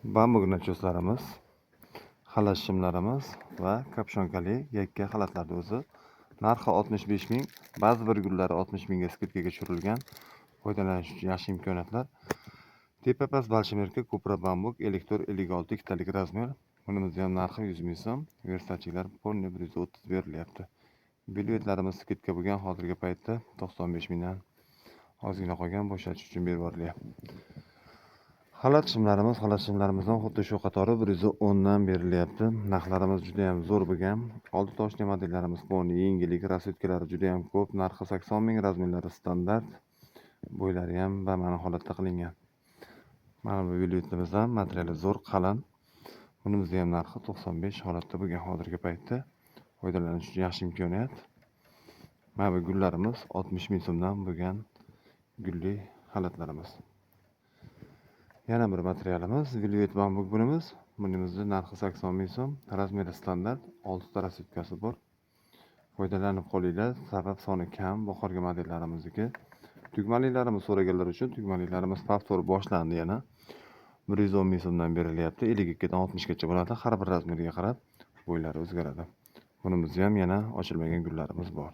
Bambuk nachoslarimiz, xalat shimlarimiz va kapshonkali yakka xalatlarni o'zi narxi 65 ming, ba'zi bir gullari 60 mingga skidkaga tushirilgan. Foydalanish uchun yaxshi imkoniyatlar. Tepa-past balshimerka ko'pra bambuk, elektr 56 ikkitalik razmer. Bunimizni ham narxi 100 ming so'm. Versachilar polni 130 berilyapti. Bilvetlarimiz skidka bo'lgan, hozirgi paytda 95 mingdan ozgina qolgan, bo'shatish uchun berib borilyapti. Xalat shimlarimizdan xuddi shu qatori 110 dan berilyapti. Narxlarimiz juda ham zo'r bo'lgan. Oldi toshli modellarimiz poni, yengillik, rasvetkalari juda ham ko'p. Narxi 80 ming, razmerlari standart. Bo'ylari ham bama'ni holatda qilingan. Mana bu velvetimizdan materiali zo'r, qalin. Bunimizni ham narxi 95 holatda bo'lgan hozirgi paytda. Foydalanish uchun yaxshi imkoniyat. Mana bu gullarimiz 60 ming so'mdan bo'lgan gulli xalatlarimiz. Yana bir materialimiz velvet bambuk bunimiz. Bunimizning narxi 80 ming so'm, razmeri standart, 6 ta rasvetkasi bor. Foydalanib qolinglar, sabab soni kam bahorgi modellarimizniki. Tugmalilarimiz so'raganlar uchun tugmalilarimiz favtor boshlandi yana. 110 ming so'mdan berilyapti. 52 dan 60 gacha bo'ladi. Har bir razmeriga qarab bo'ylari o'zgaradi. Bunimizda ham yana ochilmagan gullarimiz bor.